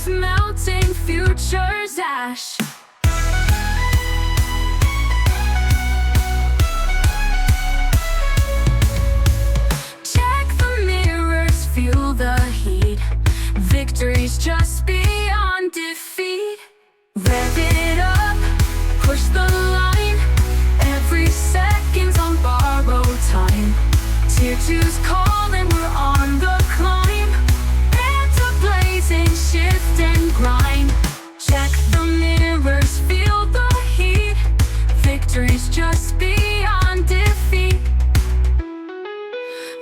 rubber's melting, future's ash. Check the mirrors, feel the heat. Victory's just beyond defeat. Rev it up, push the line. Every second's on borrowed time. Tier 2's calling, we're on the climb. Phantom blazing, shift and grind. Check the mirrors, feel the heat. Victory's just beyond defeat.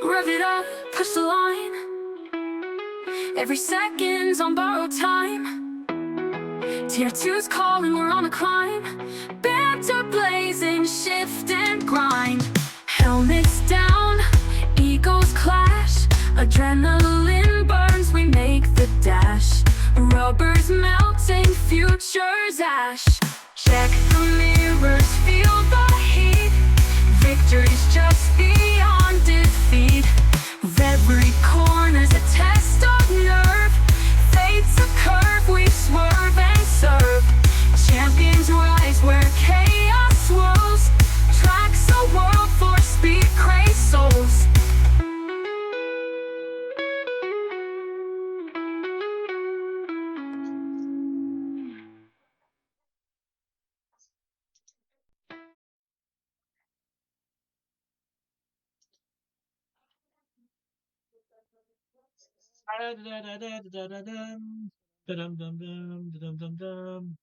Rev it up, push the line. Every second's on borrowed time. Tier 2's calling, we're on a climb. Banter blazing, shift and grind. Helmets down, egos clash. Adrenaline burns, we make the dash. Rubber's melting, future's ash. Check the mirrors, feel the heat. Victory's just beyond defeat. Every corner's a test of nerve. Fate's a curve, we swerve and serve. Champions rise where chaos swirls. Tracks a world for speed, craze souls. Da-da-da-da-da-da-dum. Da-dum-dum-dum, da-dum-dum-dum.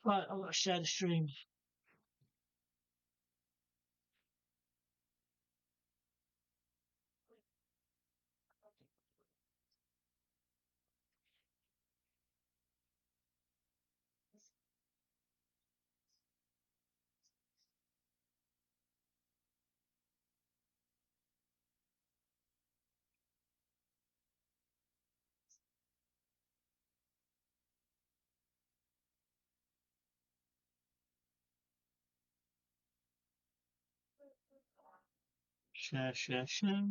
Right, I've got to share the stream. Share, share, share.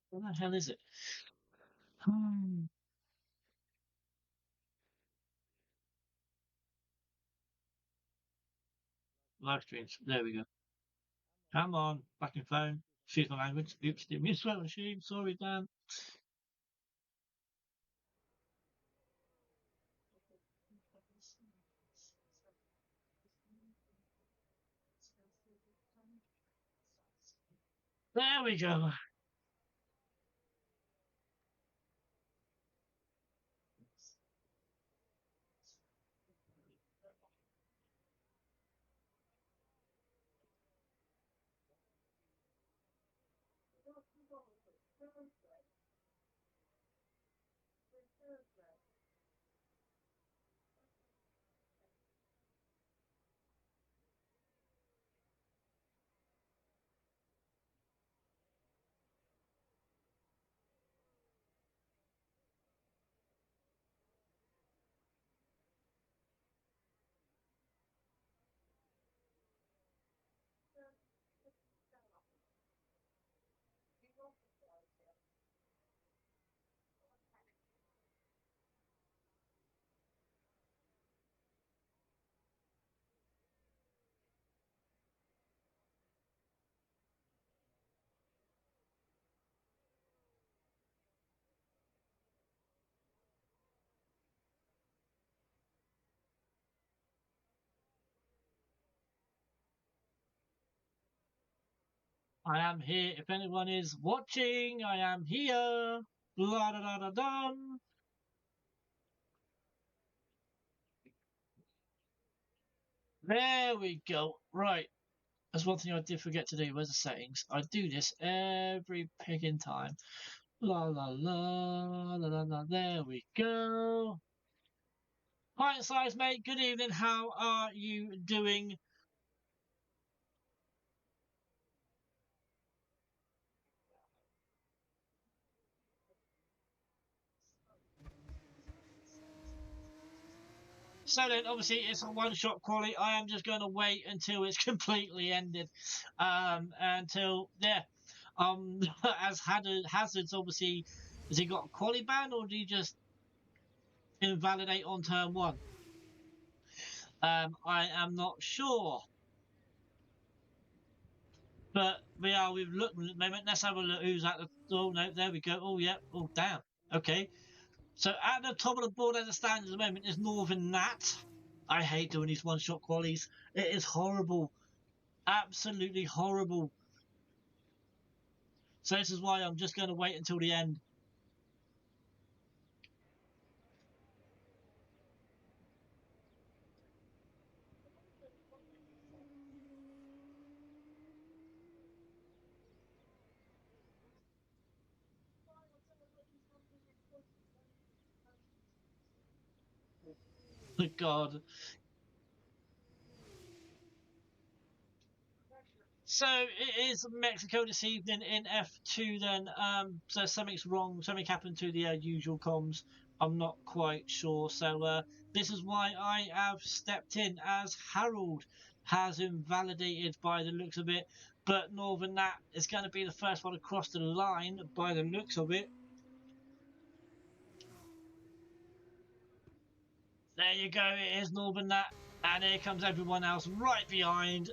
What the hell is it? Hmm. Live streams. There we go. Come on, fucking phone. Excuse my language. Oops, didn't mean to swear machine. Sorry, Dan. There we go. I am here. If anyone is watching, I am here. Blah da da da dum. There we go. Right. That's one thing I did forget to do. Where's the settings? I do this every picking time. La la la la la la. There we go. Pint size, mate. Good evening. How are you doing? So then, obviously, it's a one-shot quality. I am just going to wait until it's completely ended, until yeah, as Hazard's obviously, has he got a quality ban or did he just invalidate on turn one? I am not sure, but we've looked at the moment. Let's have a look. Who's at the? Oh no, there we go. Oh yeah. Oh damn. Okay. So at the top of the board as it stands at the moment is Northern Nat. I hate doing these one-shot qualities. It is horrible. Absolutely horrible. So this is why I'm just going to wait until the end. God. So it is Mexico this evening in F2 then. So something's wrong. Something happened to the usual comms. I'm not quite sure. So this is why I have stepped in as Harold has invalidated by the looks of it. But Northern Nat is going to be the first one across the line by the looks of it. There you go. It is Northern Nat. And here comes everyone else right behind.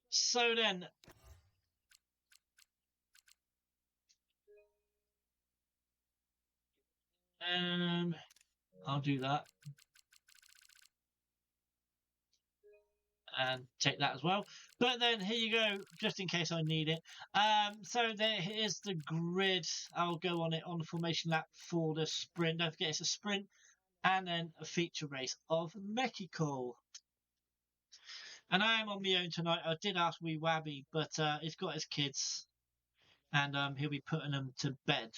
So then, I'll do that and take that as well. But then here you go, just in case I need it. So there is the grid. I'll go on it on the formation lap for the sprint. Don't forget it's a sprint and then a feature race of Mexico. And I am on my own tonight. I did ask wee Wabby, but he's got his kids and he'll be putting them to bed.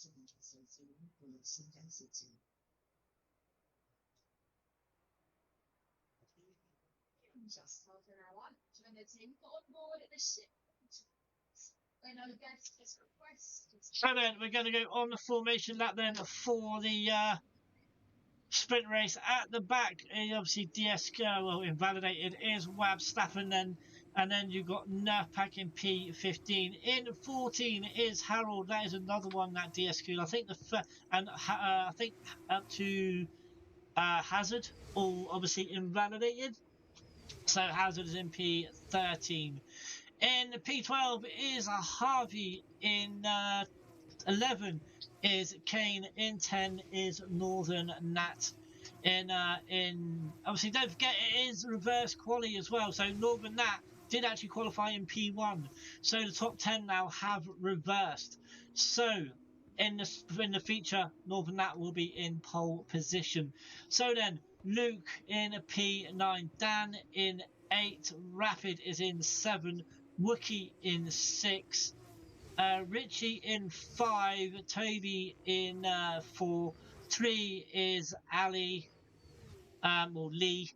So then we're going to go on the formation lap then for the sprint race. At the back, obviously DS well invalidated is Wab Staffen then, and then you've got Nerfpack in P15. In 14 is Harold. That is another one that DSQ. I think I think up to Hazard, all obviously invalidated. So Hazard is in P13. In P12 is a Harvey. In 11 is Kane. In 10 is Northern Nat. In obviously don't forget it is reverse quali as well. So Northern Nat did actually qualify in P1. So the top 10 now have reversed. So in the feature, Northern Nat will be in pole position. So then Luke in P9, Dan in 8, Rapid is in 7, Wookie in 6, Richie in 5, Toby in 4, 3 is Ali or Lee,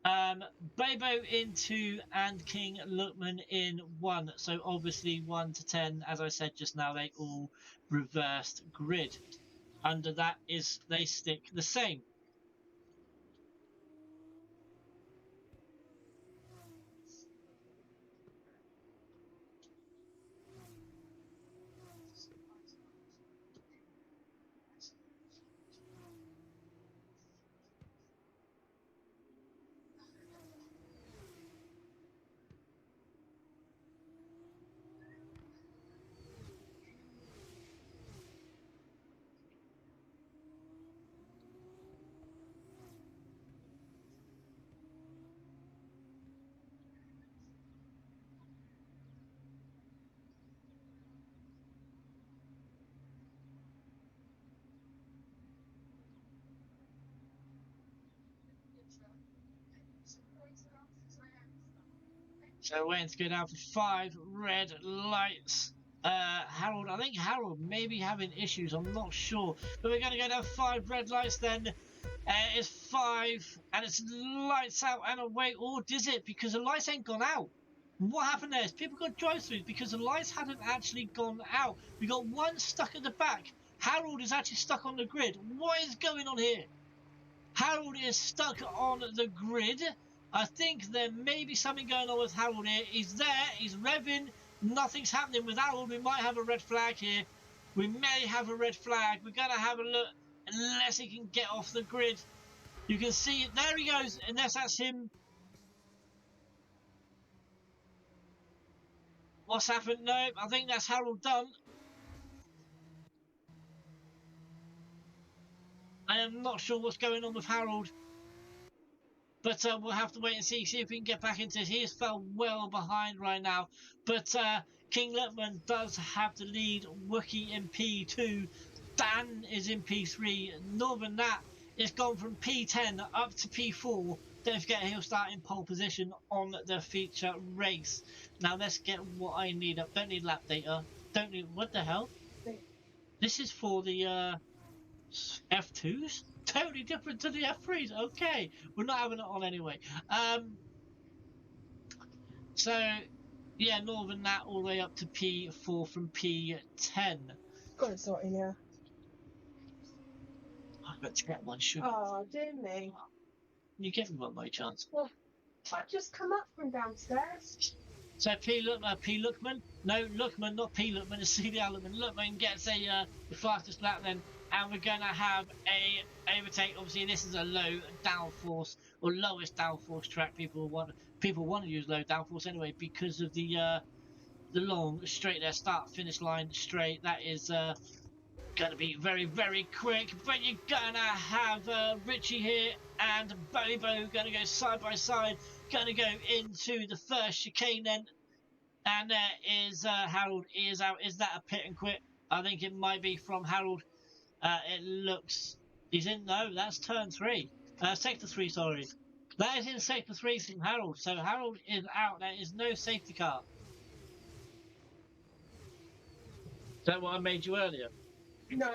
Bobo in 2, and King Lookman in 1. So obviously 1 to 10, as I said just now, they all reversed grid. Under that is they stick the same. So we're waiting to go down for 5 red lights. Harold, I think Harold may be having issues. I'm not sure, but we're going to go down 5 red lights. Then it's 5, and it's lights out and away. Or does it? Because the lights ain't gone out. What happened there is people got drive throughs because the lights hadn't actually gone out. We got one stuck at the back. Harold is actually stuck on the grid. What is going on here? Harold is stuck on the grid. I think there may be something going on with Harold here. He's there, he's revving, nothing's happening with Harold. We might have a red flag here. We may have a red flag. We're going to have a look unless he can get off the grid. You can see it. There he goes, unless that's him. What's happened? No, I think that's Harold done. I am not sure what's going on with Harold. But we'll have to wait and see if we can get back into it. He has fell well behind right now. But King Letman does have the lead. Wookie in P2. Dan is in P3. Northern Nat is gone from P10 up to P4. Don't forget he'll start in pole position on the feature race. Now let's get what I need up. Don't need lap data. Don't need what the hell? This is for the F2s? Totally different to the F3s. Okay, we're not having it on anyway. So yeah, Northern Nat all the way up to P4 from P10. Got it sorted, yeah. I got to get one, sugar. Oh, dear me. You get me one by chance. Well, I've just come up from downstairs. So P Lookman, no Lookman, not P Lookman, it's CDR Lookman. Lookman gets the fastest lap then, and we're gonna have a overtake. Obviously, this is a low downforce or lowest downforce track. People want to use low downforce anyway because of the long straight there, start finish line straight. That is gonna be very very quick. But you're gonna have Richie here and Bobo gonna go side by side. Gonna go into the first chicane then, and there is Harold is out. Is that a pit and quit? I think it might be from Harold. It looks he's in. No, that's turn 3, sector 3. Sorry, that is in sector 3 from Harold. So Harold is out. There is no safety car. Is that what I made you earlier? No.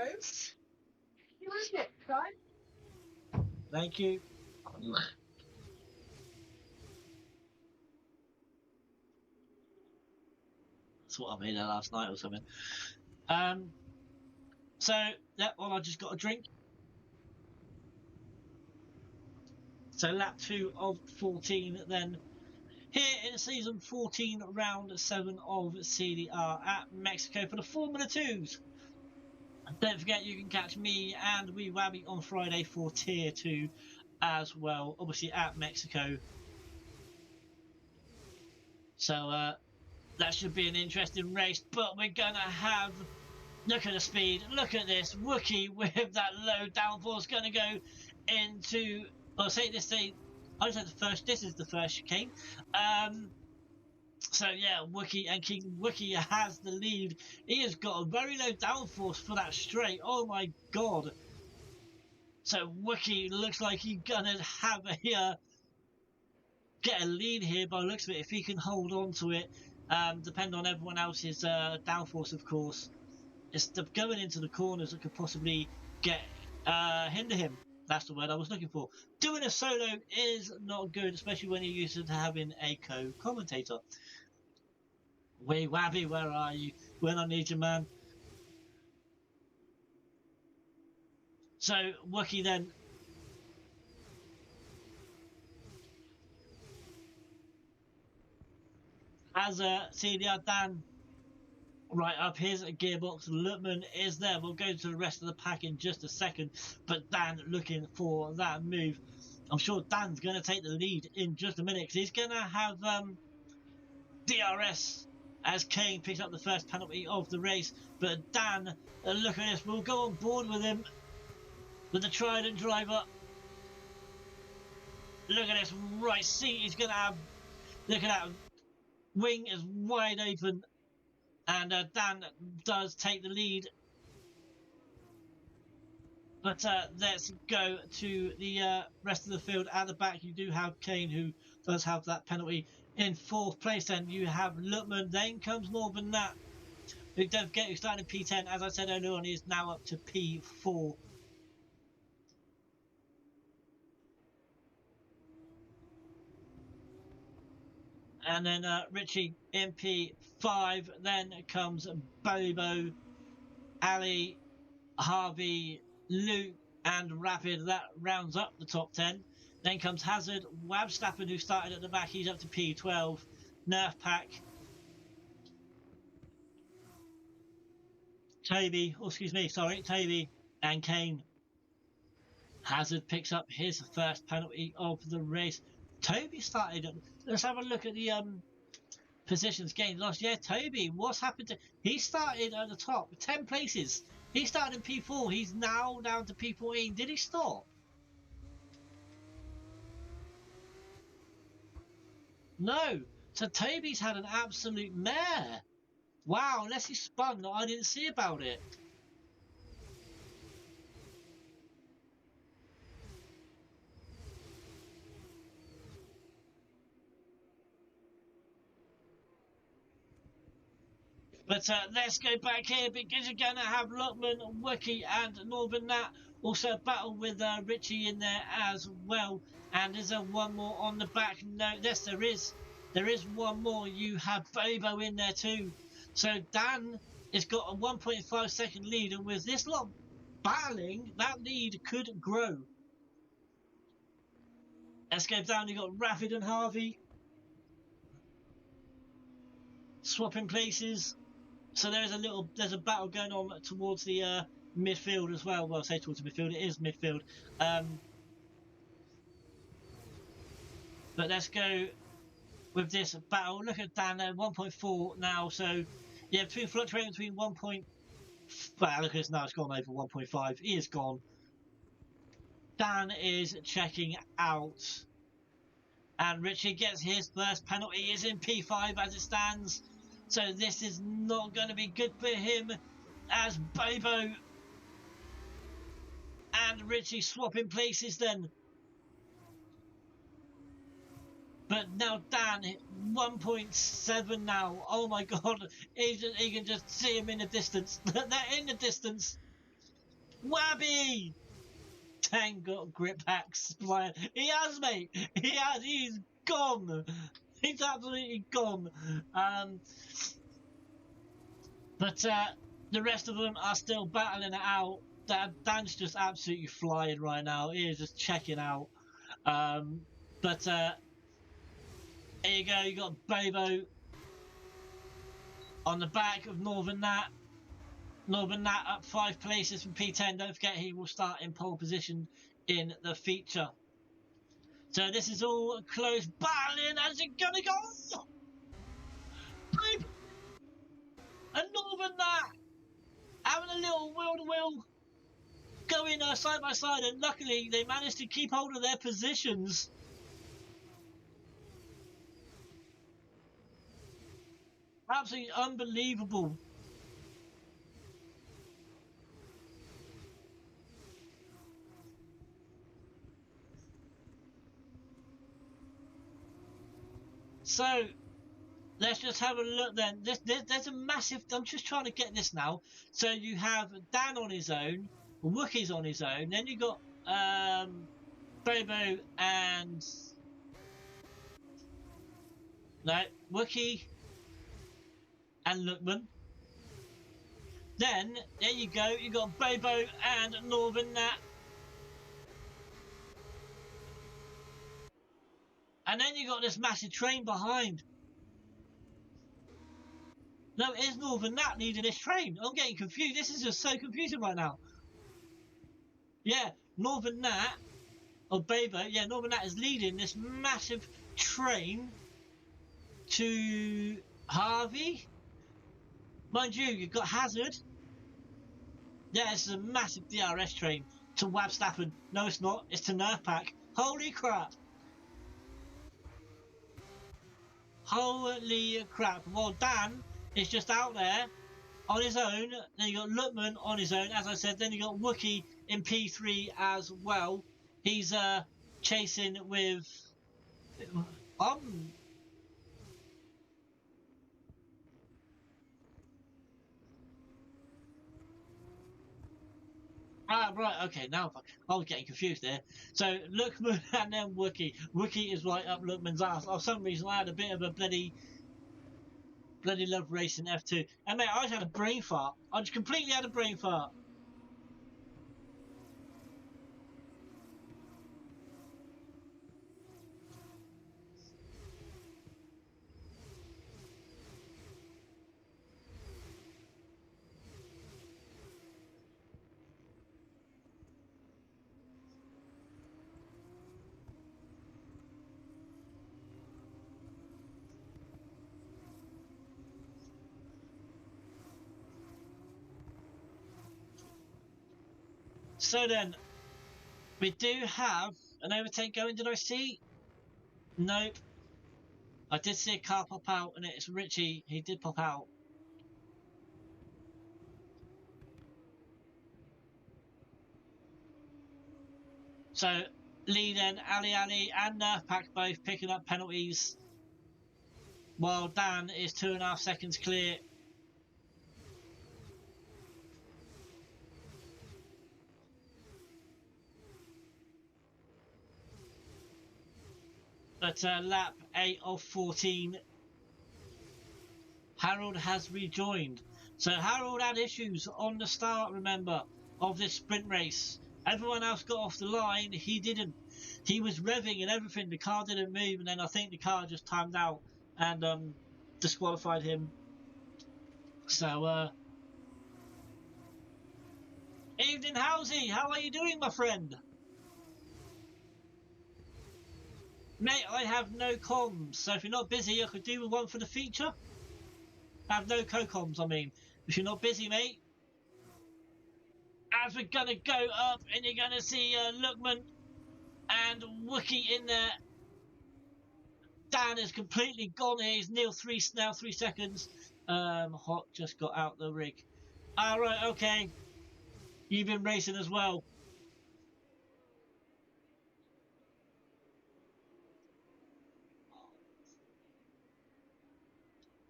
You want it, right? Thank you. That's what I made there last night or something. So yeah, well, I just got a drink. So lap 2 of 14 then. Here in season 14, round 7 of CDR at Mexico for the Formula 2s. Don't forget you can catch me and Wee Wabby on Friday for Tier 2 as well, obviously at Mexico. So that should be an interesting race, but we're going to have, look at the speed, look at this, Wookie with that low downforce going to go into, I'll say this, I said the first, this is the first chicane. So yeah, Wookie and King Wookie has the lead. He has got a very low downforce for that straight. Oh my god. So Wookie looks like he's gonna have a get a lead here by the looks of it if he can hold on to it. Depend on everyone else's downforce, of course. It's the going into the corners that could possibly get hinder him. That's the word I was looking for. Doing a solo is not good, especially when you're used to having a co-commentator. Wee Wabby, where are you? When I need you, man. So Wookie then has a CDR Dan right up his gearbox. Lutman is there. We'll go to the rest of the pack in just a second. But Dan looking for that move. I'm sure Dan's going to take the lead in just a minute because he's going to have DRS as Kane picks up the first penalty of the race. But Dan, look at this. We'll go on board with him with the Trident driver. Look at this right seat. He's going to have, look at that wing is wide open. And Dan does take the lead. But let's go to the rest of the field. At the back, you do have Kane, who does have that penalty. In fourth place, then you have Lutman. Then comes Northern Nat, who don't forget, who started in P10. As I said earlier on, he is now up to P4. And then Richie in P5. Then comes Bobo, Ali, Harvey, Luke, and Rapid. That rounds up the top 10. Then comes Hazard, Wabstappen, who started at the back. He's up to P12. Nerf Pack, Toby, and Kane. Hazard picks up his first penalty of the race. Toby started. Let's have a look at the positions gained last year. Toby, what's happened to? He started at the top, 10 places. He started in P4. He's now down to P14. Did he stop? No. So Toby's had an absolute mare. Wow, unless he spun, I didn't see about it. But let's go back here because you're going to have Lutman, Wookie and Northern Nat also battle with Richie in there as well. And is there one more on the back? No, yes, there is. There is one more. You have Bobo in there too. So Dan has got a 1.5 second lead, and with this lot battling, that lead could grow. Let's go down. You've got Rapid and Harvey swapping places. So there's a battle going on towards the midfield as well. Well, I say towards the midfield, it is midfield. But let's go with this battle. Look at Dan there, 1.4 now. So yeah, fluctuating between 1. Well, look at this now. It's gone over 1.5. He is gone. Dan is checking out, and Richie gets his first penalty. He is in P5 as it stands. So this is not going to be good for him, as Bobo and Richie swapping places then. But now Dan, 1.7 now. Oh my god, he can just see him in the distance. They're in the distance. Wabby! Dan got grip hacks flying. He has, mate. He has. He's gone. He's absolutely gone. But the rest of them are still battling it out. Dan's just absolutely flying right now. He is just checking out. But here you go. You got Bobo on the back of Northern Nat. Northern Nat up 5 places from P10. Don't forget he will start in pole position in the feature. So this is all close battling. As it gonna go? Bobo and Northern Nat having a little will going side by side, and luckily they managed to keep hold of their positions. Absolutely unbelievable. So let's just have a look then. There's a massive. I'm just trying to get this now. So you have Dan on his own, Wookie's on his own. Then you got Bobo and no Wookie and Lookman. Then there you go. You got Bobo and Northern Nat. And then you got this massive train behind. No, it is Northern Nat leading this train. I'm getting confused. This is just so confusing right now. Yeah, Northern Nat, or Bobo, yeah, Northern Nat is leading this massive train to Harvey. Mind you, you've got Hazard. Yeah, this is a massive DRS train to Wabstappen. No, it's not. It's to Nerfpack. Holy crap. Holy crap. Well, Dan is just out there on his own. Then you got Lutman on his own, as I said. Then you got Wookie in P3 as well. He's chasing with right, okay, now I was getting confused there. So Lookman and then Wookie. Wookie is right up Lookman's ass. For some reason I had a bit of a bloody love racing F2. And mate, I just had a brain fart. I just completely had a brain fart. So then, we do have an overtake going. Did I see? Nope. I did see a car pop out, and it's Richie. He did pop out. So Lee then, Ali and Nerfpack both picking up penalties, while Dan is 2.5 seconds clear. But lap 8 of 14, Harold has rejoined. So Harold had issues on the start, remember, of this sprint race. Everyone else got off the line, he didn't. He was revving and everything, the car didn't move, and then I think the car just timed out and disqualified him. So, evening Howsy, how are you doing, my friend? Mate, I have no comms, so if you're not busy, I could do with one for the feature. I have no co-comms, I mean. If you're not busy, mate. As we're gonna go up, and you're gonna see Lookman and Wookie in there. Dan is completely gone here. He's now 3 seconds. Hot just got out the rig. Alright, okay. You've been racing as well.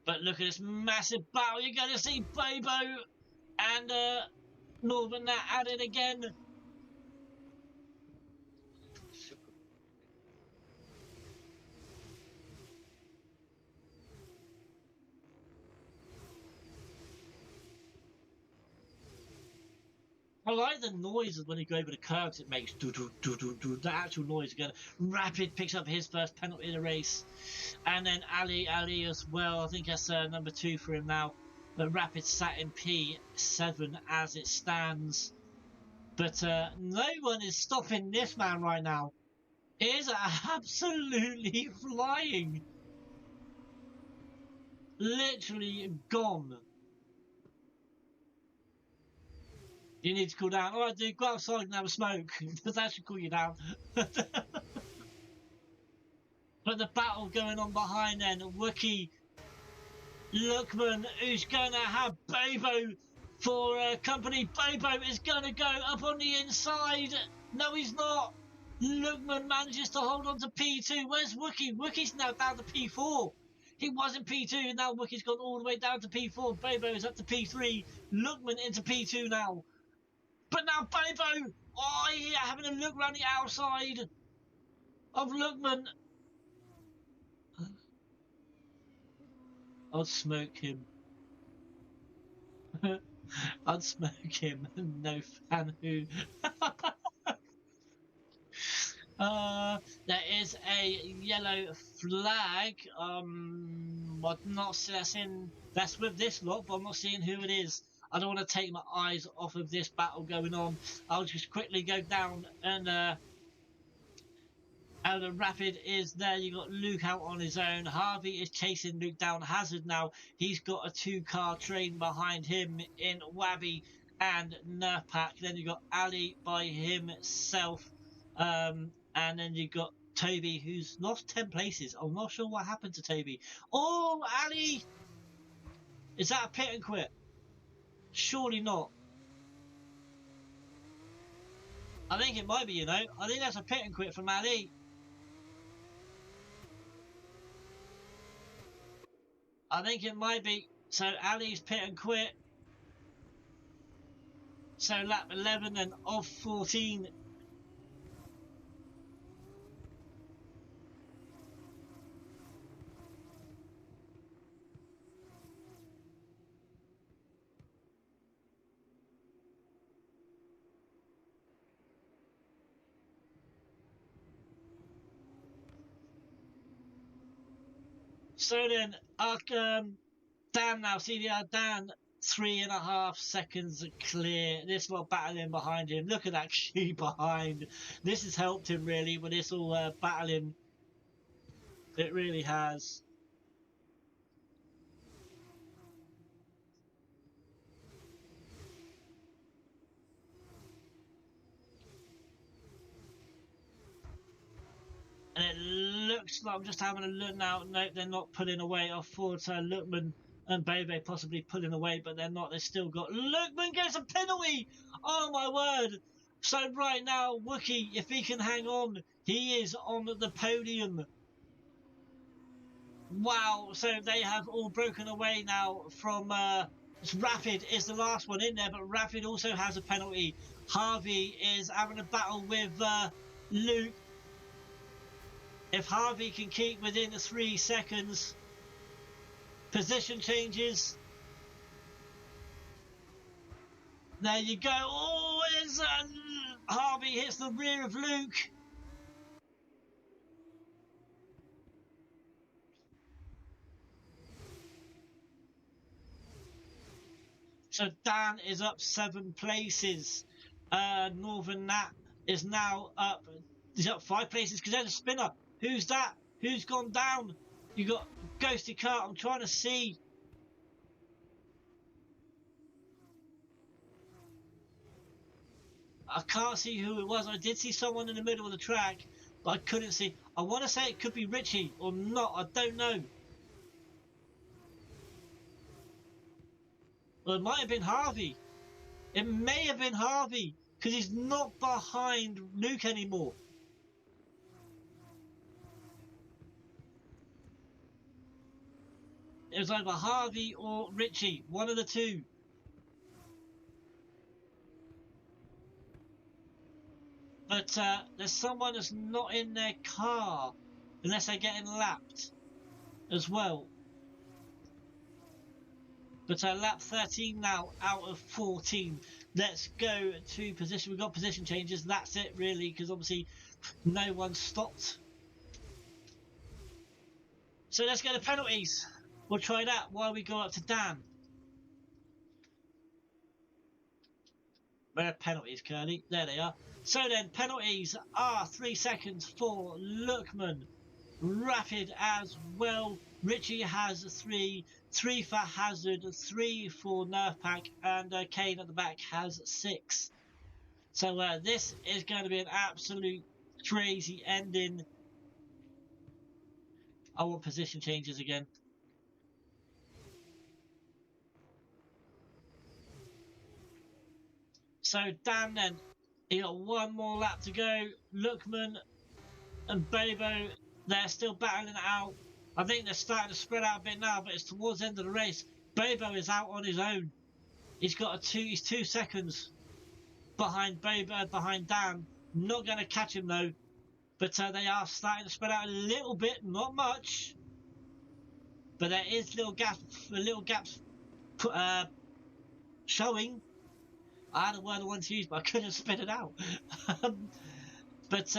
But look at this massive battle. You're going to see Bobo and Northern Nat at it again. I like the noises when you go over the curves it makes. Do, do, do, do, do, the actual noise again. Rapid picks up his first penalty in the race. And then Ali as well. I think that's number 2 for him now. But Rapid sat in P7 as it stands. But no one is stopping this man right now. He is absolutely flying. Literally gone. You need to cool down. All right, dude, go outside and have a smoke. That should cool you down. But the battle going on behind then, Wookie, Lookman, who's going to have Bobo for company. Bobo is going to go up on the inside. No, he's not. Lookman manages to hold on to P2. Where's Wookie? Wookie's now down to P4. He was in P2, and now Wookie's gone all the way down to P4. Bobo's up to P3. Lookman into P2 now. But now Bobo, oh yeah, having a look around the outside of Lookman. I'll smoke him. I'd smoke him. No fan who. There is a yellow flag. I'm not seeing that's with this lot, but I'm not seeing who it is. I don't want to take my eyes off of this battle going on. I'll just quickly go down and the Rapid is there. You got Luke out on his own. Harvey is chasing Luke down. Hazard now. He's got a 2-car train behind him in Wabby and Nurpak. Then you got Ali by himself. And then you got Toby, who's lost 10 places. I'm not sure what happened to Toby. Oh, Ali! Is that a pit and quit? Surely not. I think it might be, you know. I think that's a pit and quit from Ali. I think it might be. So Ali's pit and quit. So lap 11 and of 14. So then, Dan now, CDR Dan, 3.5 seconds clear. This lot battling behind him. Look at that queue behind. This has helped him really with this all battling. It really has. And it looks like I'm just having a look now. No, they're not pulling away. I thought Lookman and Bebe possibly pulling away, but they're not. They've still got. Lookman gets a penalty! Oh my word! So right now, Wookie, if he can hang on, he is on the podium. Wow! So they have all broken away now from. Rapid is the last one in there, but Rapid also has a penalty. Harvey is having a battle with Luke. If Harvey can keep within the 3 seconds, position changes. There you go. Oh, it's Harvey hits the rear of Luke. So Dan is up 7 places. Northern Nat is now up. He's up 5 places because there's a spinner. Who's that? Who's gone down? You got Ghosty Kart. I'm trying to see. I can't see who it was. I did see someone in the middle of the track, but I couldn't see. I want to say it could be Richie or not. I don't know. Well, it might have been Harvey. It may have been Harvey because he's not behind Luke anymore. It was either Harvey or Richie, one of the two. But there's someone that's not in their car unless they're getting lapped as well. But lap 13 now out of 14. Let's go to position. We've got position changes. That's it, really, because obviously no one stopped. So let's go to penalties. We'll try that while we go up to Dan. Where are penalties, Curly? There they are. So then, penalties are 3 seconds for Lookman. Rapid as well. Richie has 3 for Hazard, 3 for Nerfpack, and Kane at the back has 6. So this is going to be an absolute crazy ending. I want position changes again. So Dan then, he got one more lap to go. Lookman and Bobo, they're still battling it out. I think they're starting to spread out a bit now, but it's towards the end of the race. Bobo is out on his own. He's 2 seconds behind Bobo, behind Dan. Not going to catch him though, but they are starting to spread out a little bit, not much, but there is little gaps showing. I had a word I wanted to use, but I couldn't spit it out. But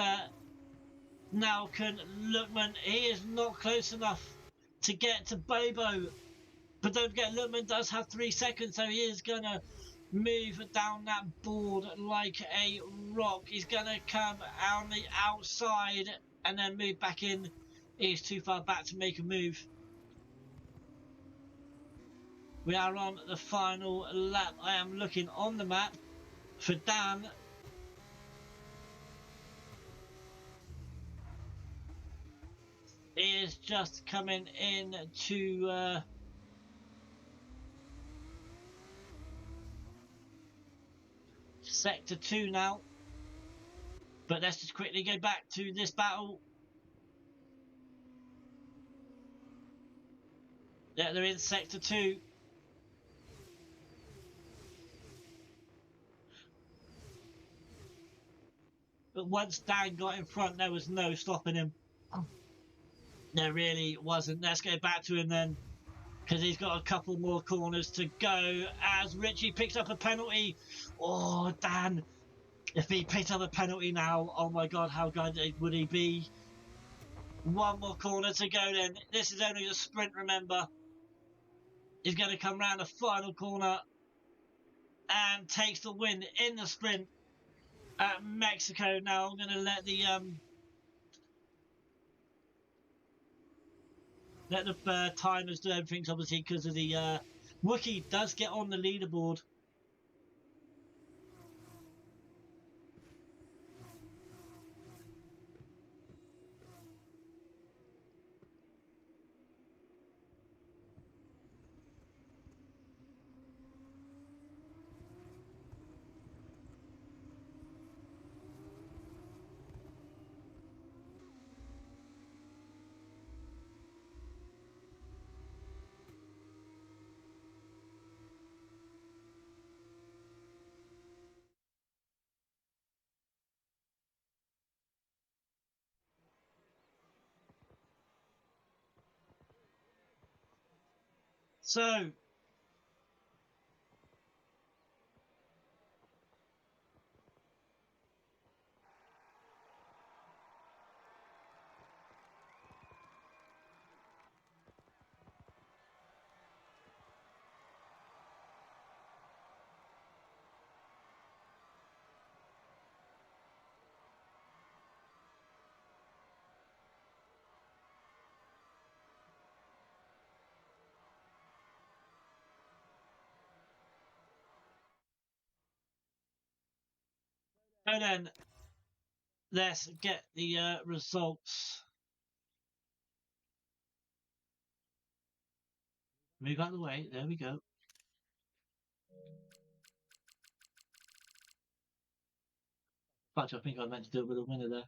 now can Lookman, he is not close enough to get to Bobo. But don't forget, Lookman does have 3 seconds, so he is going to move down that board like a rock. He's going to come on the outside and then move back in. He's too far back to make a move. We are on the final lap. I am looking on the map for Dan. He is just coming in to sector 2 now. But let's just quickly go back to this battle. Yeah, they're in sector 2. But once Dan got in front, there was no stopping him. There really wasn't. Let's go back to him then, because he's got a couple more corners to go as Richie picks up a penalty. Oh, Dan, if he picked up a penalty now, oh my God, how good would he be? One more corner to go then. This is only the sprint, remember. He's going to come round the final corner and takes the win in the sprint at Mexico. Now I'm going to let the timers do everything, obviously, because of the Wookie does get on the leaderboard. So and then let's get the results. Move out of the way. There we go. But I think I meant to do it with a winner there.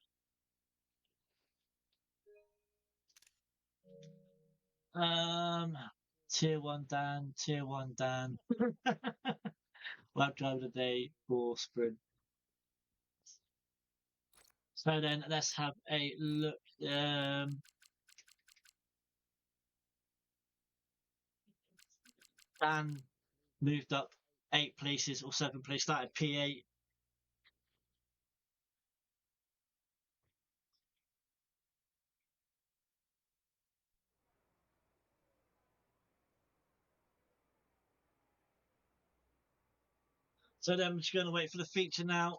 Tier 1 Dan, Tier 1 Dan. Lap driver of the day for sprint. So then let's have a look. Dan moved up 8 places or 7 places, started P8. So then we're just going to wait for the feature now.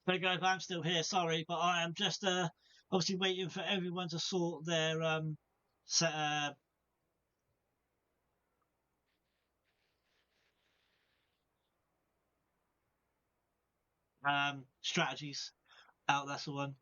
So guys, I'm still here, sorry, but I am just obviously waiting for everyone to sort their set, strategies out. That's the one.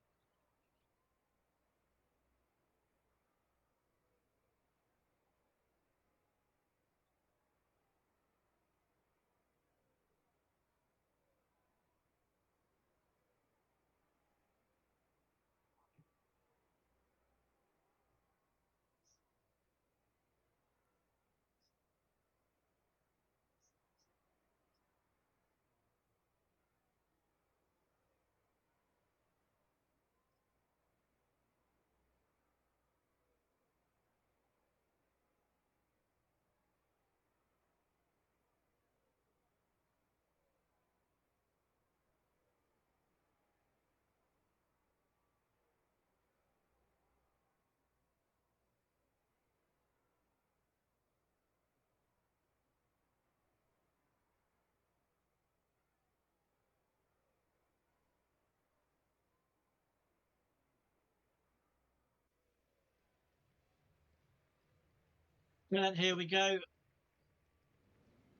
And then here we go.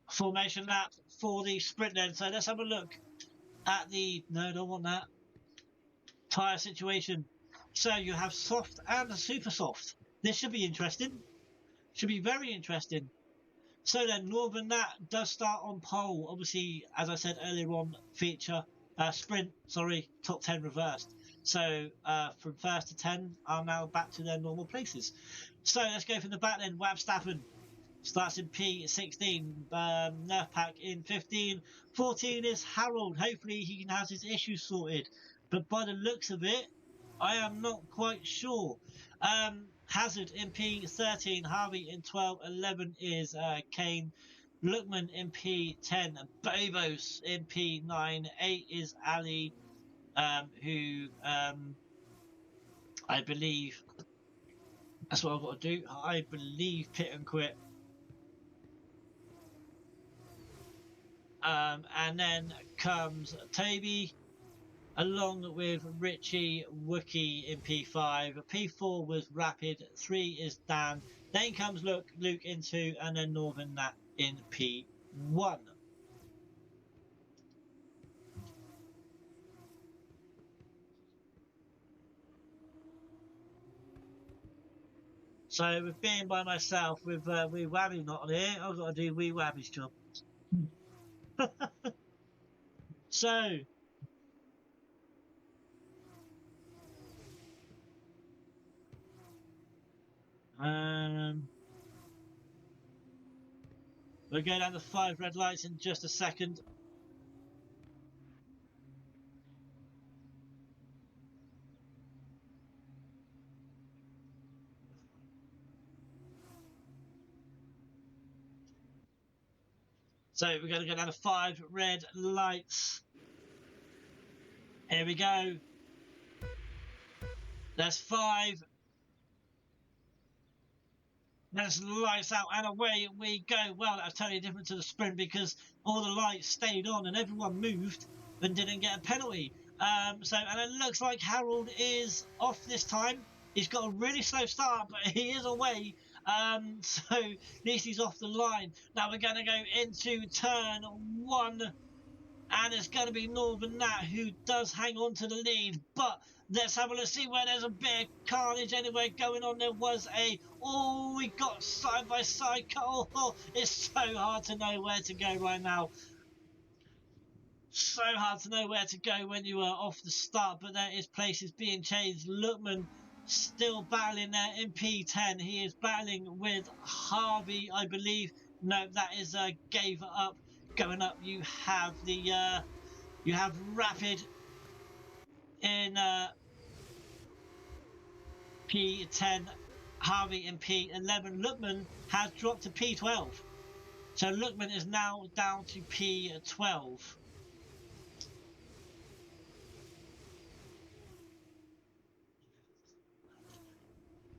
Formation lap for the sprint then. So let's have a look at the, no, don't want that, tyre situation. So you have soft and super soft. This should be interesting. Should be very interesting. So then Northern Nat does start on pole. Obviously, as I said earlier on, feature sprint, sorry, top 10 reversed. So from first to 10 are now back to their normal places. So let's go from the back then. Wabstaffen starts in P16, Nerf Pack in 15. 14 is Harold. Hopefully he can have his issues sorted. But by the looks of it, I am not quite sure. Hazard in P13, Harvey in 12, 11 is Kane. Lookman in P10, Bobos in P9, 8 is Ali, who I believe that's what I've got to do. I believe pit and quit. And then comes Toby along with Richie Wookie in P5. P4 was Rapid. 3 is Dan. Then comes Luke in 2, and then Northern Nat in P1. So with being by myself with Wee Wabby not on here, I've got to do Wee Wabby's job. So we'll go down to 5 red lights in just a second. So we're going to go down to 5 red lights. Here we go. There's 5. That's lights out and away we go. Well, that's totally different to the sprint because all the lights stayed on and everyone moved and didn't get a penalty. And it looks like Harold is off this time. He's got a really slow start, but he is away. So at least he's off the line. Now we're going to go into turn one. And it's going to be Northern Nat who does hang on to the lead. But let's have a look, see where there's a bit of carnage anywhere going on. There was we got side by side. Oh, it's so hard to know where to go right now. So hard to know where to go when you are off the start. But there is places being changed. Lookman still battling there in P10. He is battling with Harvey, I believe. No, that is gave up. Going up, you have Rapid in P10, Harvey in P11. Lookman has dropped to P12. So Lookman is now down to P12.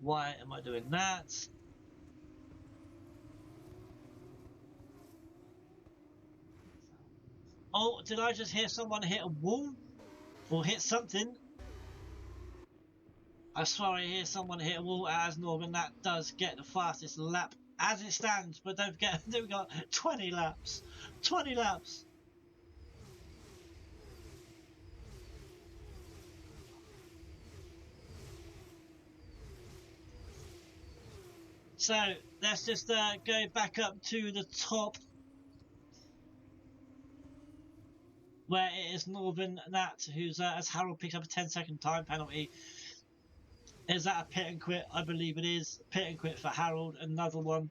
Why am I doing that? Oh, did I just hear someone hit a wall? Or hit something? I swear I hear someone hit a wall as Northern. That does get the fastest lap as it stands. But don't forget, we've got 20 laps. 20 laps. So let's just go back up to the top where it is Northern Nat who's as Harold picks up a 10-second time penalty. Is that a pit and quit? I believe it is. Pit and quit for Harold. Another one.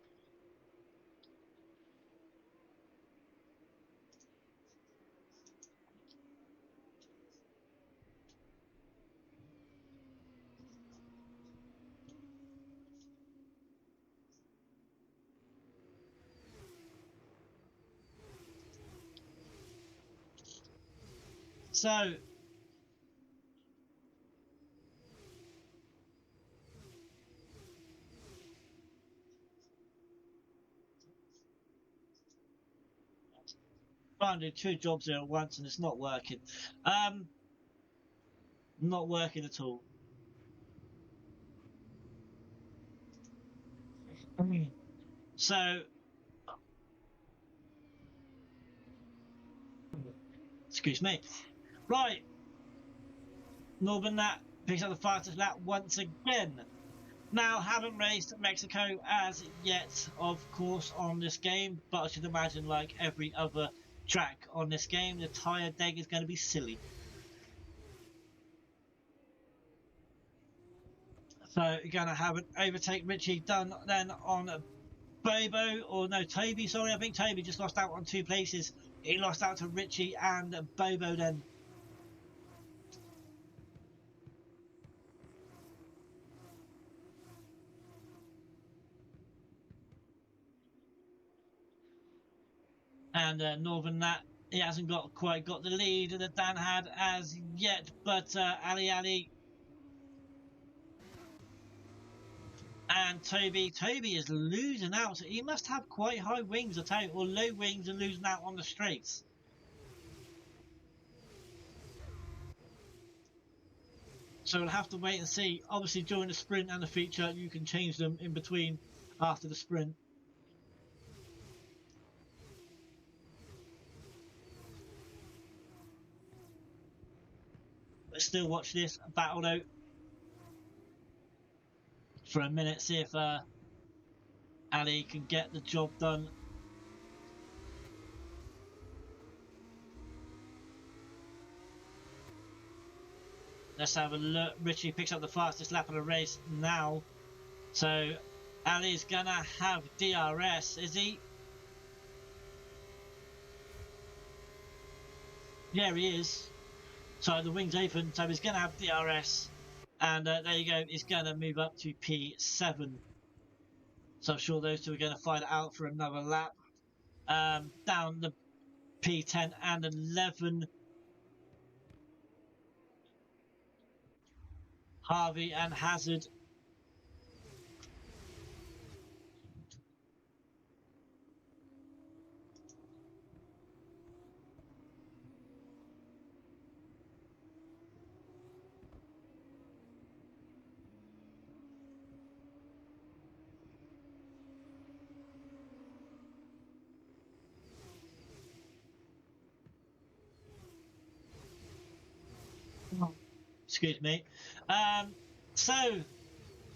So trying to do two jobs here at once and it's not working. Not working at all. So excuse me. Right. Northern Nat picks up the fastest lap once again. Now, haven't raced Mexico as yet, of course, on this game, but I should imagine, like every other track on this game, the tyre deg is going to be silly. So you're going to have an overtake Richie done then on Bobo, or no, Toby, sorry, I think Toby just lost out on two places. He lost out to Richie and Bobo then. And Northern Nat, he hasn't quite got the lead that Dan had as yet, but Ali and Toby is losing out. He must have quite high wings, I tell you, or low wings and losing out on the straights. So we'll have to wait and see. Obviously, during the sprint and the feature, you can change them in between after the sprint. But still watch this battle out for a minute, see if Ali can get the job done. Let's have a look. Richie picks up the fastest lap of the race now. So Ali's gonna have DRS, is he? Yeah, he is. So the wing's open, so he's gonna have DRS. And there you go, he's gonna move up to P7. So I'm sure those two are gonna fight it out for another lap. Down the P10 and 11. Harvey and Hazard. Excuse me. So,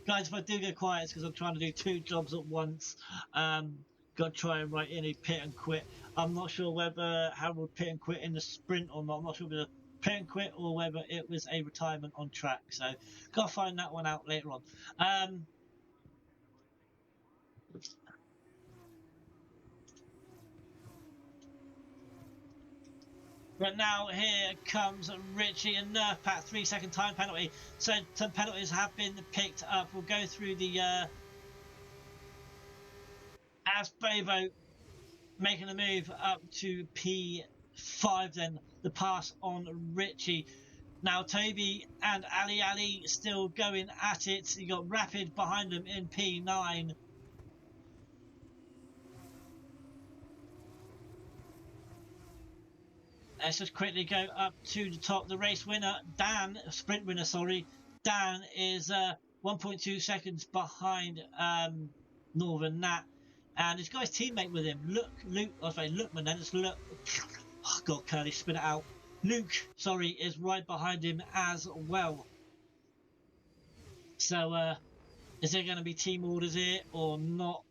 guys, if I do go quiet, it's because I'm trying to do 2 jobs at once. Got to try and write in a pit and quit. I'm not sure whether Harold pit and quit in the sprint or not. I'm not sure whether pit and quit or whether it was a retirement on track. So, got to find that one out later on. But now here comes Richie and Nerf Pat, 3-second time penalty. So some penalties have been picked up. We'll go through the as Bovo making a move up to P5, then the pass on Richie. Now Toby and Ali still going at it. You got Rapid behind them in P9. Let's just quickly go up to the top. The race winner, Dan, sprint winner, sorry. Dan is 1.2 seconds behind Northern Nat. And he's got his teammate with him. Lookman, then it's Look. Oh, God, Curly, spit it out. Luke, sorry, is right behind him as well. So, is there going to be team orders here or not?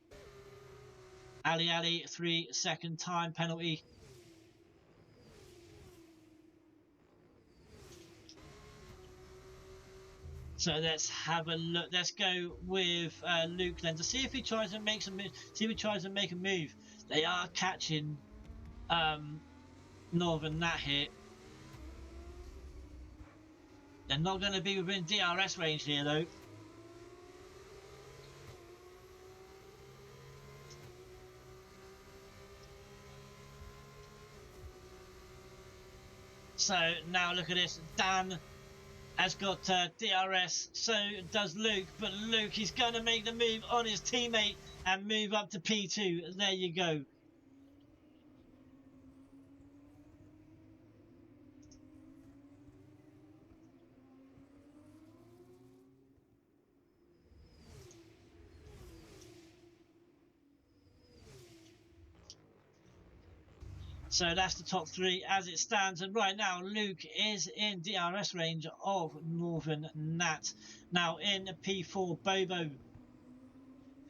Ali, 3-second time penalty. So let's have a look. Let's go with Luke then to see if he tries and makes a move. See if he tries and make a move. They are catching Northern Nat here. They're not going to be within DRS range here though. So now look at this. Dan has got DRS, so does Luke, but Luke is going to make the move on his teammate and move up to P2. There you go. So that's the top 3 as it stands. And right now, Luke is in DRS range of Northern Nat. Now in P4, Bobo,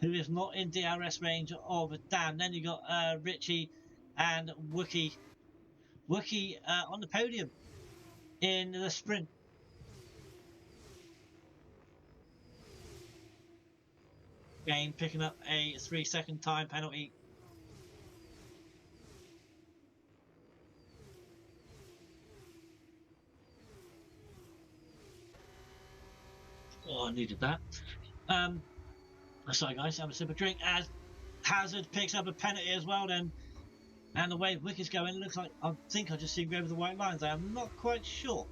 who is not in DRS range of Dan. Then you got Richie and Wookie. Wookie on the podium in the sprint. Again, picking up a 3-second time penalty. Oh, I needed that. Sorry guys, have a sip of drink as Hazard picks up a penalty as well then. And the way Wicket's going, it looks like I think I just see him go over the white lines. I am not quite sure.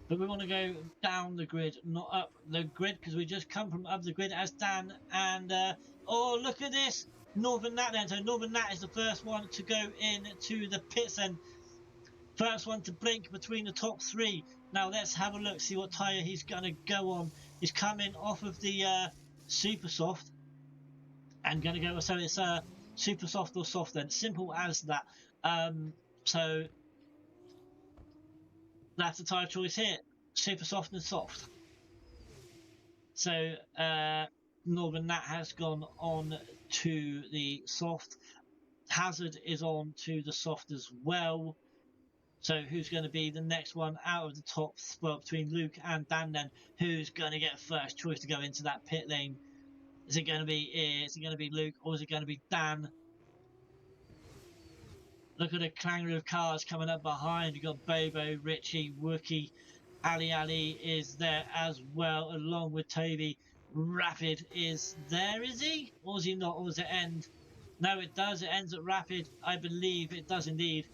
But we want to go down the grid, not up the grid, because we just come from up the grid as Dan. And oh, look at this, Northern Nat then. So Northern Nat is the first one to go into the pits and first one to blink between the top 3. Now let's have a look, see what tyre he's going to go on. He's coming off of the Super Soft and going to go, so it's Super Soft or Soft then, simple as that. So that's the tyre choice here, Super Soft and Soft. So Northern Nat has gone on to the Soft. Hazard is on to the Soft as well. So who's going to be the next one out of the top spot between Luke and Dan then? Who's going to get first choice to go into that pit lane? Is it going to be Luke or is it going to be Dan? Look at the clangor of cars coming up behind. You've got Bobo, Richie, Wookie, Ali is there as well, along with Toby. Rapid is there, is he? Or is he not? Or does it end? No, it does. It ends at Rapid. I believe it does indeed.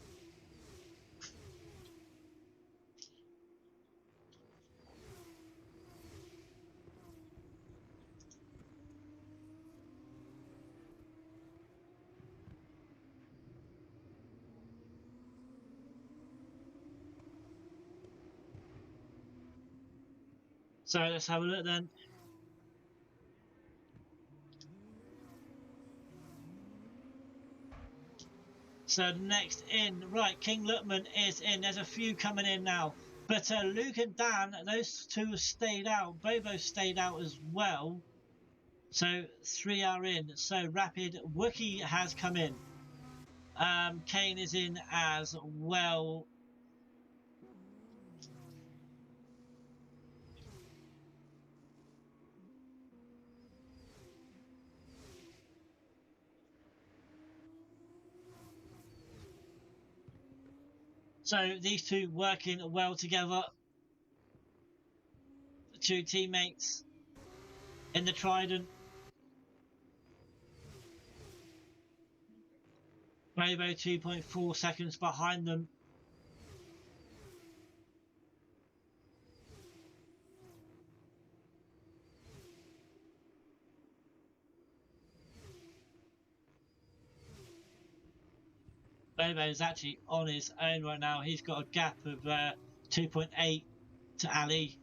So let's have a look then. So next in, right, King Lutman is in. There's a few coming in now. But Luke and Dan, those two stayed out. Bobo stayed out as well. So 3 are in. So Rapid Wookie has come in. Kane is in as well. So these two working well together. The two teammates in the Trident. Bobo 2.4 seconds behind them. Bobo is actually on his own right now. He's got a gap of 2.8 to Ali.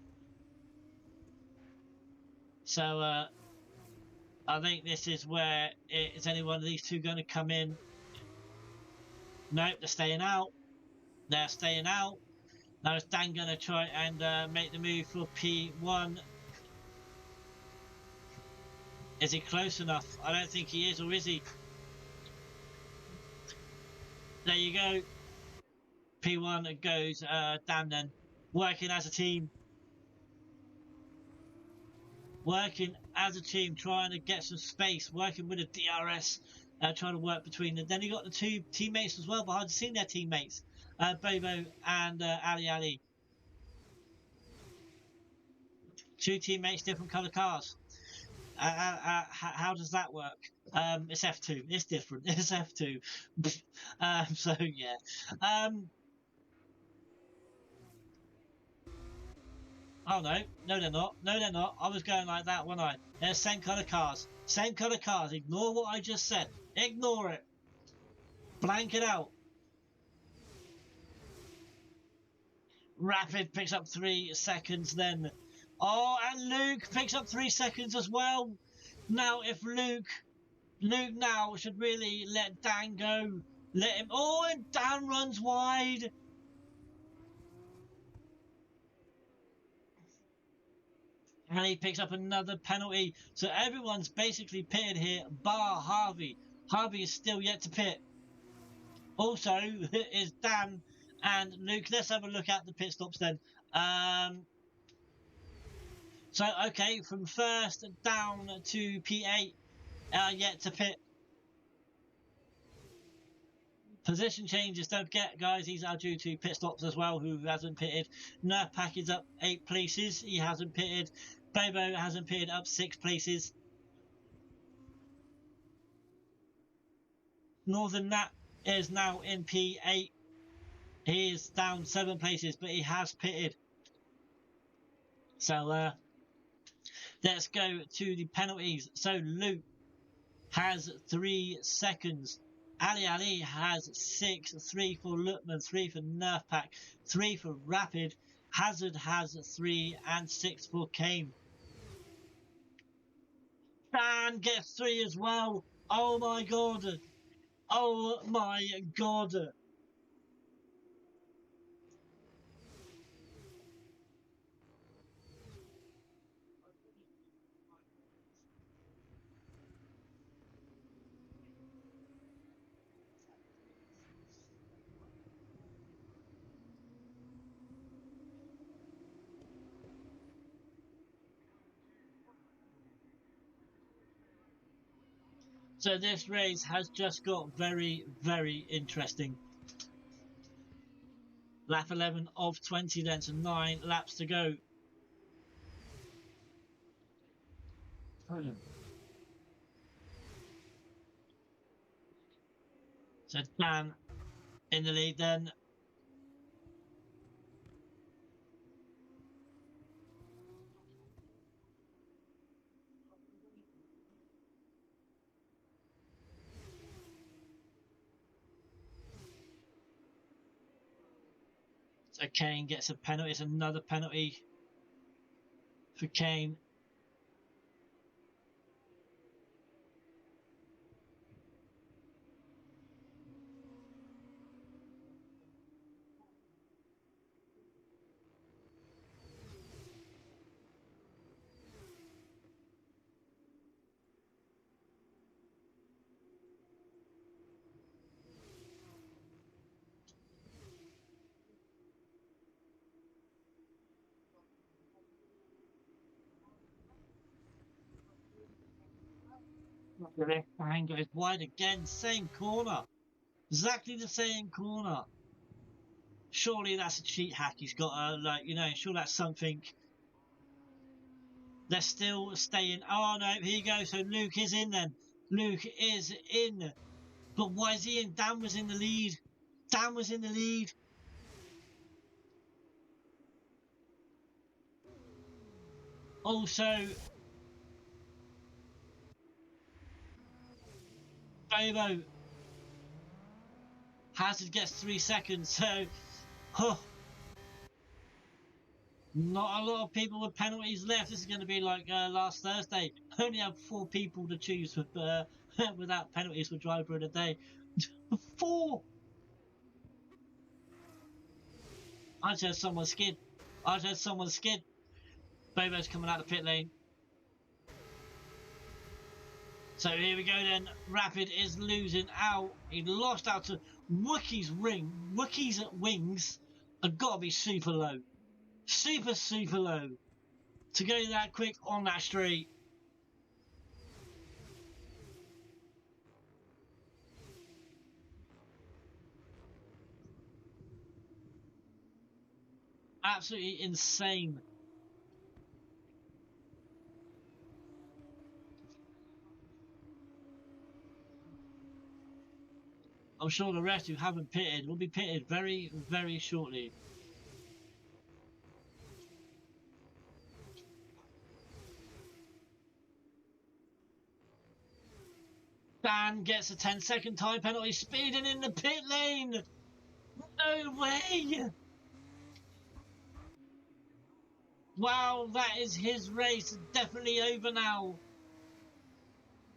So I think this is where is any one of these two going to come in? Nope, they're staying out. They're staying out. Now is Dan going to try and make the move for P1? Is he close enough? I don't think he is, or is he? There you go. P1 goes Dan then. Working as a team. Working as a team, trying to get some space. Working with a DRS. Trying to work between them. Then you got the two teammates as well behind the scene, their teammates. Bobo and Ali. Two teammates, different colour cars. How does that work? It's F2. It's different. It's F2. So yeah. Oh no, they're not. No, they're not. I was going like that, wasn't I? They're same colour cars. Same colour cars. Ignore what I just said. Ignore it. Blank it out. Rapid picks up 3 seconds then. Oh, and Luke picks up 3 seconds as well. Now, if Luke now should really let Dan go. Let him. Oh, and Dan runs wide. And he picks up another penalty. So everyone's basically pitted here, bar Harvey. Harvey is still yet to pit. Also is Dan and Luke. Let's have a look at the pit stops then. So, okay, from first down to P8, yet to pit. Position changes, don't forget, guys, these are due to pit stops as well, who hasn't pitted. Nerfpack is up 8 places, he hasn't pitted. Bobo hasn't pitted, up 6 places. Northern Nat is now in P8. He is down 7 places, but he has pitted. So, let's go to the penalties. So, Luke has 3 seconds. Ali has 6, 3 for Lutman, 3 for Nerfpack, 3 for Rapid. Hazard has 3 and 6 for Kane. Dan gets 3 as well. Oh my god. Oh my god. So this race has just got very, very interesting. Lap 11 of 20 then, so 9 laps to go. So Dan in the lead then. So Kane gets a penalty. It's another penalty for Kane. The left hand goes wide again, same corner. Exactly the same corner. Surely that's a cheat hack. He's got a, like, you know, sure that's something. They're still staying. Oh no, here you go. So Luke is in then. Luke is in. But why is he in? Dan was in the lead. Dan was in the lead. Also, Bobo. Hazard gets 3 seconds. So, huh. Not a lot of people with penalties left. This is going to be like last Thursday. Only have 4 people to choose with without penalties for driver of the day. 4. I just heard someone skid. I just heard someone skid. Bobo's coming out of the pit lane. So here we go then. Rapid is losing out. He lost out to Wookiee's ring. Wookiee's wings have got to be super low. Super, super low. To go that quick on that straight. Absolutely insane. I'm sure the rest who haven't pitted will be pitted very, very shortly. Dan gets a 10-second time penalty, speeding in the pit lane. No way! Wow, that is his race. Definitely over now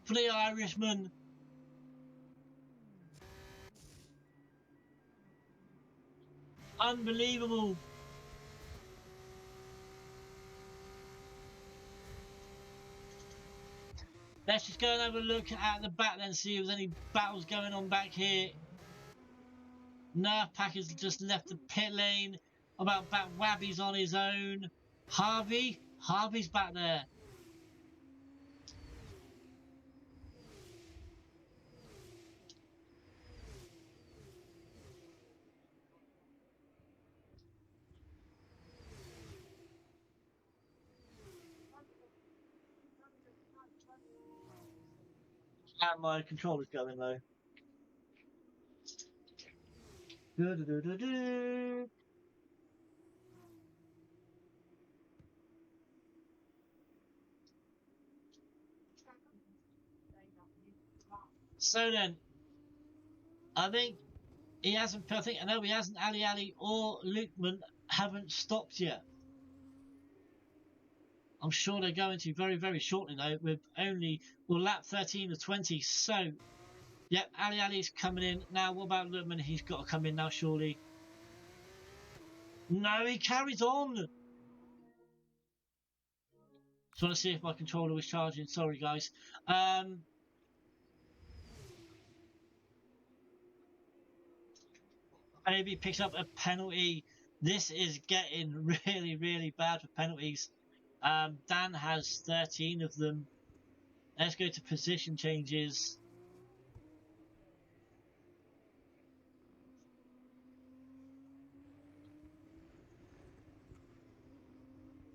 for the Irishman. Unbelievable. Let's just go and have a look at the back then, see if there's any battles going on back here. Nerf Pack has just left the pit lane. About back, Wabby's on his own. Harvey's back there. And my controller's going low. So then, I think he hasn't. I know he hasn't. Ali or Lukeman haven't stopped yet. I'm sure they're going to very, very shortly though. With only lap 13 of 20. So, yep, Ali's coming in now. What about Lukeman? He's got to come in now, surely. No, he carries on. Just want to see if my controller was charging. Sorry, guys. Maybe picks up a penalty. This is getting really, really bad for penalties. Dan has 13 of them. Let's go to position changes.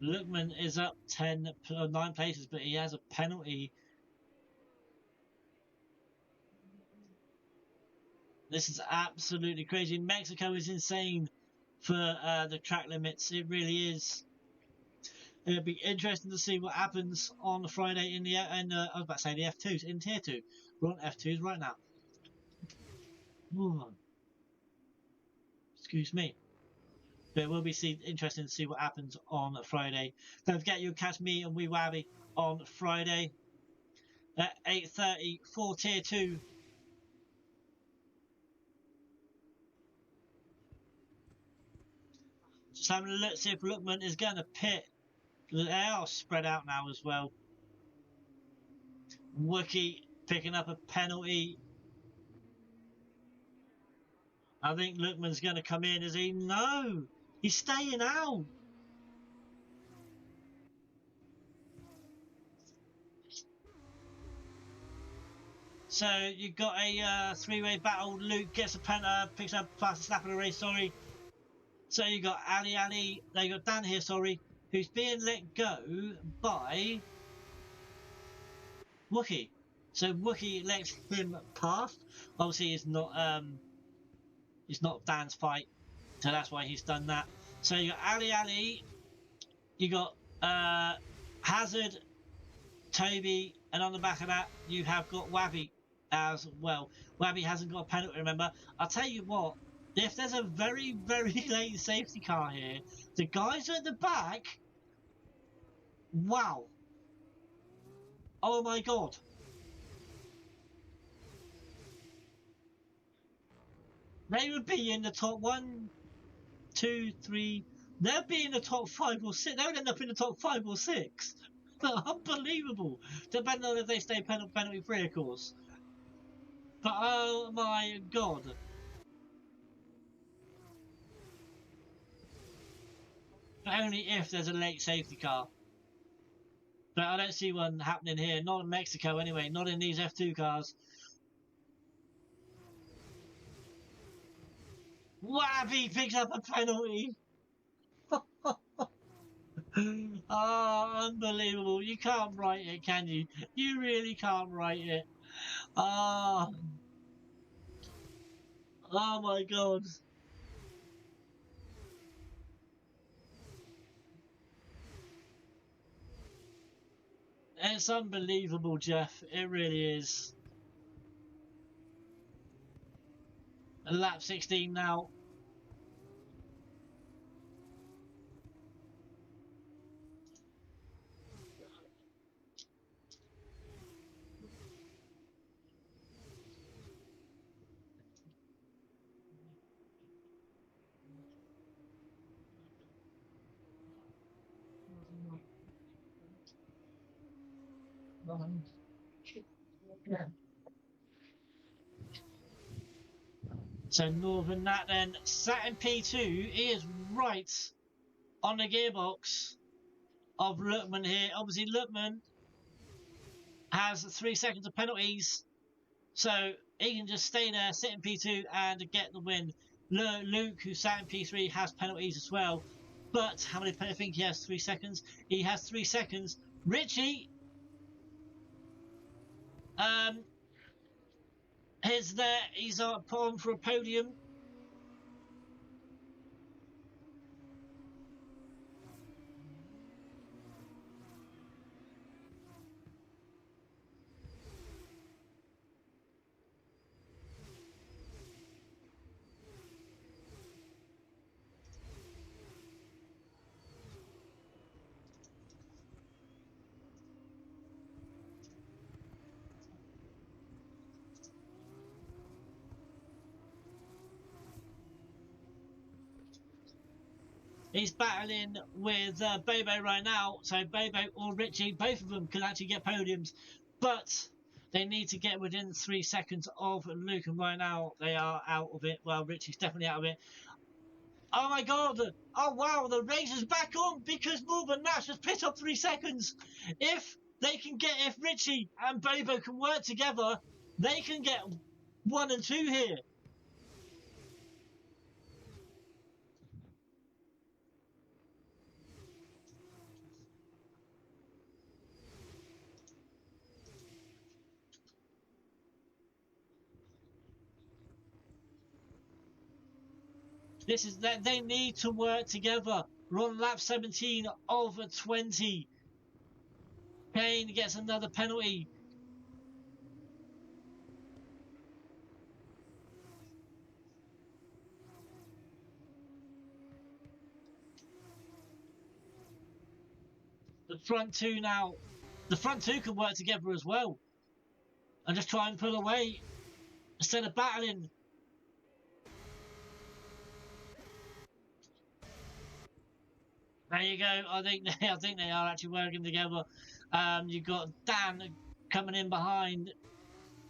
Lookman is up 9 places, but he has a penalty. This is absolutely crazy. Mexico is insane for the track limits. It really is. It'll be interesting to see what happens on Friday in the I was about to say the F2s in Tier 2. We're on F2s right now. Ooh. Excuse me. But it will be interesting to see what happens on Friday. Don't forget you'll catch me and Wee Wabby on Friday at 8:30 for Tier 2. Just having a look, see if Lookman is going to pit. They are spread out now as well. Wookie picking up a penalty. I think Lookman's going to come in. Is he? No! He's staying out! So you've got a three-way battle. Luke gets a picks up past the snap of the race. Sorry. So you got Ali. They got Dan here. Sorry, who's being let go by Wookie. So Wookie lets him pass. Obviously, it's not Dan's fight, so that's why he's done that. So you got Ali. You got Hazard, Toby, and on the back of that, you have got Wabby as well. Wabby hasn't got a penalty, remember. I'll tell you what, if there's a very, very late safety car here, the guys at the back, wow. Oh my God. They would be in the top 1, 2, 3. They'll be in the top 5 or 6. They would end up in the top 5 or 6. Unbelievable. Depending on if they stay penalty free, of course. But oh my God. But only if there's a late safety car. But I don't see one happening here. Not in Mexico anyway. Not in these F2 cars. Wabby picks up a penalty. Oh, unbelievable. You can't write it, can you? You really can't write it. Oh, oh my God. It's unbelievable, Jeff. It really is. Lap 16 now. So Northern that then sat in P2. He is right on the gearbox of Lutman here. Obviously, Lutman has 3 seconds of penalties, so he can just stay there, sit in P2 and get the win. Luke, who sat in P3, has penalties as well. But how many? I think he has 3 seconds. He has 3 seconds. Richie, is there? He's put on for a podium. He's battling with Bobo right now. So Bobo or Richie, both of them can actually get podiums. But they need to get within 3 seconds of Luke. And right now they are out of it. Well, Richie's definitely out of it. Oh my God. Oh wow, the race is back on because Morgan Nash has pit up 3 seconds. If Richie and Bobo can work together, they can get 1 and 2 here. This is that they need to work together. We're on lap 17 of 20. Kane gets another penalty. The front two now. The front two can work together as well. And just try and pull away instead of battling. There you go. I think they are actually working together. You've got Dan coming in behind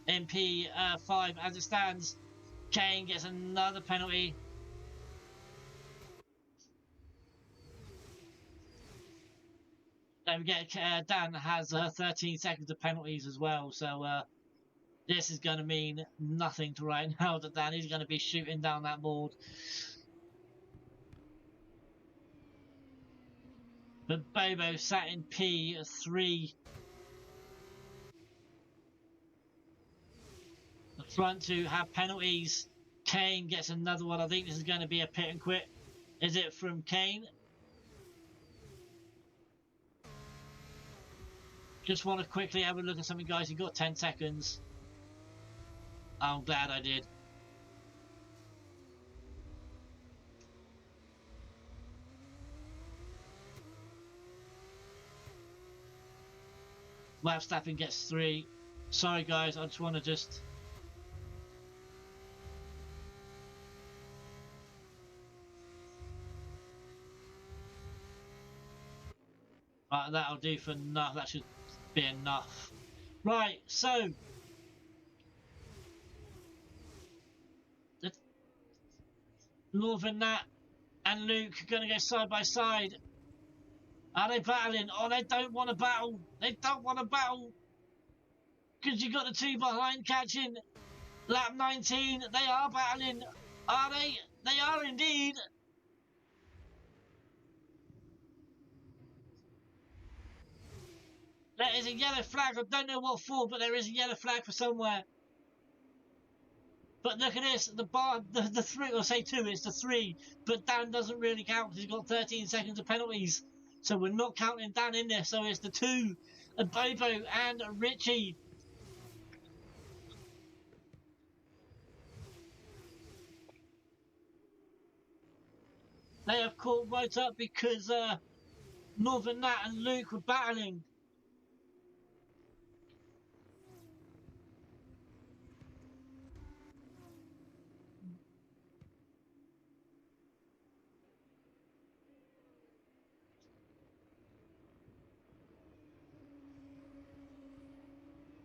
MP5 as it stands. Kane gets another penalty. Don't forget, Dan has 13 seconds of penalties as well. So This is going to mean nothing to right now. That Danny's going to be shooting down that board. But Bobo sat in P3. The front two have penalties. Kane gets another one. I think this is going to be a pit and quit. Is it from Kane? Just want to quickly have a look at something, guys. You've got 10 seconds. I'm glad I did. Verstappen gets 3. Sorry, guys. I just want to just... that'll do for enough. That should be enough. Right, so... Northern Nat and Luke are going to go side by side. Are they battling? Oh, they don't want to battle. They don't want to battle. Because you got the two behind catching. Lap 19. They are battling. Are they? They are indeed. There is a yellow flag. I don't know what for, but there is a yellow flag for somewhere. But look at this. The bar, the 3, or say 2, it's the 3. But Dan doesn't really count because he's got 13 seconds of penalties. So we're not counting Dan in there. So it's the 2. Bobo and Richie. They have caught right up because Northern Nat and Luke were battling.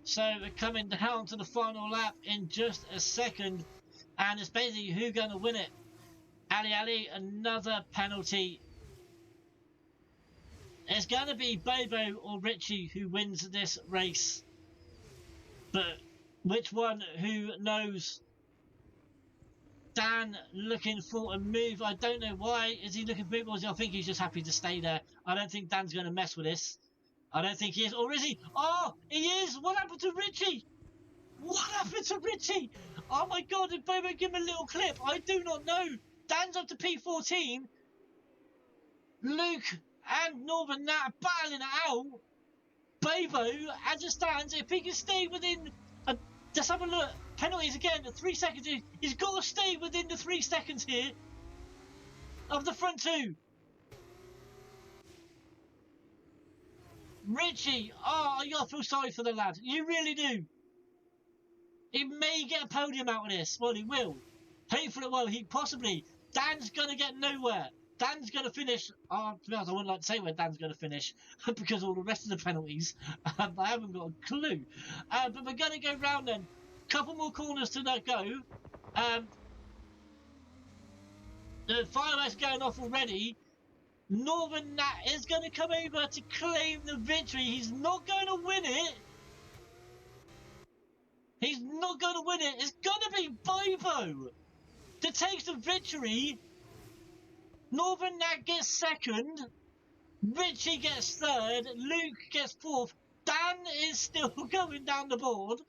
So we're coming down to the final lap in just a second. And it's basically who's going to win it. Ali, another penalty. It's going to be Bobo or Richie who wins this race. But which one, who knows? Dan looking for a move. I don't know why. Is he looking for moves? I think he's just happy to stay there. I don't think Dan's going to mess with this. I don't think he is. Or is he? Oh, he is. What happened to Richie? What happened to Richie? Oh my God, did Bobo give him a little clip? I do not know. Dan's up to P14. Luke and Northern Nat battling it out. Bobo, as it stands, if he can stay within... let's have a look. Penalties again, 3 seconds. He's got to stay within the 3 seconds here of the front 2. Richie, oh, you gotta feel sorry for the lad. You really do. He may get a podium out of this. Well, he will. Hopefully, well, he possibly. Dan's going to get nowhere. Dan's going to finish. To be honest, I wouldn't like to say where Dan's going to finish because all the rest of the penalties. I haven't got a clue. But we're going to go round then. Couple more corners to go. The fireworks going off already. Northern Nat is going to come over to claim the victory. He's not going to win it. He's not going to win it. It's going to be Bobo that takes the victory. Northern Nat gets second. Richie gets third. Luke gets fourth. Dan is still going down the board.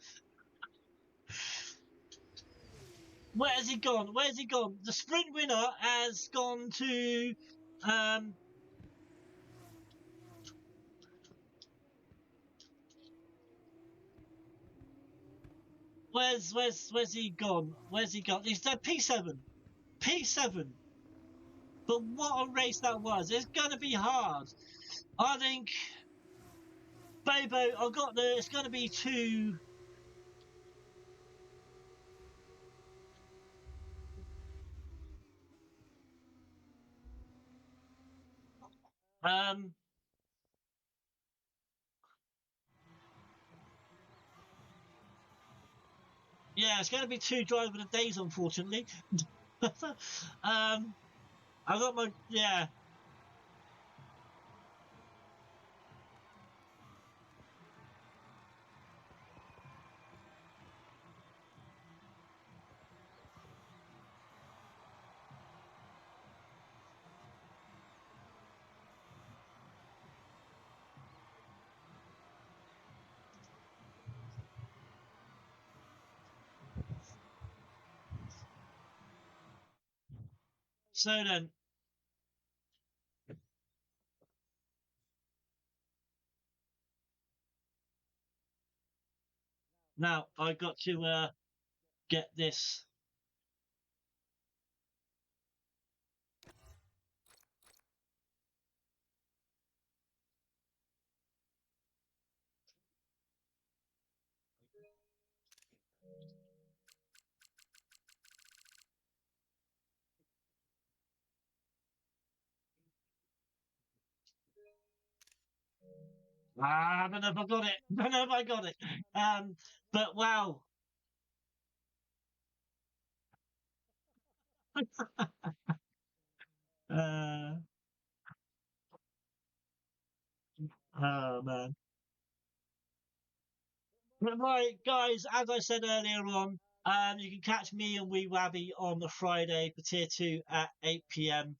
Where has he gone? Where's he gone? The sprint winner has gone to... Where's he gone? Where's he gone? He's at P7. P7. But what a race that was. It's going to be hard. I think Bobo, it's going to be 2. Yeah, it's going to be 2 driver of the days, unfortunately. I got my, yeah. So then, now I got to get this. I don't know if I got it. Don't know if I got it. But wow. Uh, oh man. Right, guys, as I said earlier on, you can catch me and Wee Wabby on the Friday for Tier 2 at 8 p.m.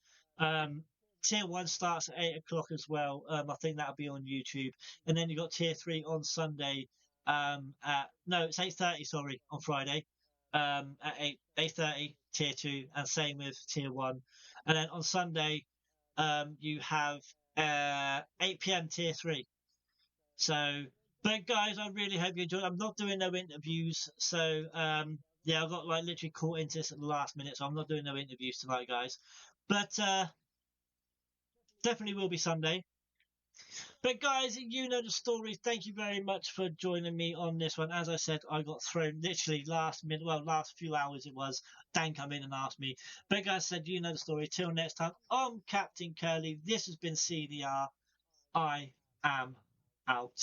Tier 1 starts at 8 o'clock as well. I think that'll be on YouTube. And then you've got Tier 3 on Sunday no, it's 8:30, sorry, on Friday. At 8:30, Tier 2, and same with Tier 1. And then on Sunday, you have 8 p.m. Tier 3. So, but guys, I really hope you enjoyed. I'm not doing no interviews, so yeah, I got like literally caught into this at the last minute, so I'm not doing no interviews tonight, guys. But definitely will be Sunday. But guys, you know the story. Thank you very much for joining me on this one. As I said, I got thrown literally last minute, well, last few hours it was. Dan come in and asked me. But guys said, you know the story. Till next time, I'm Captain Curly. This has been CDR. I am out.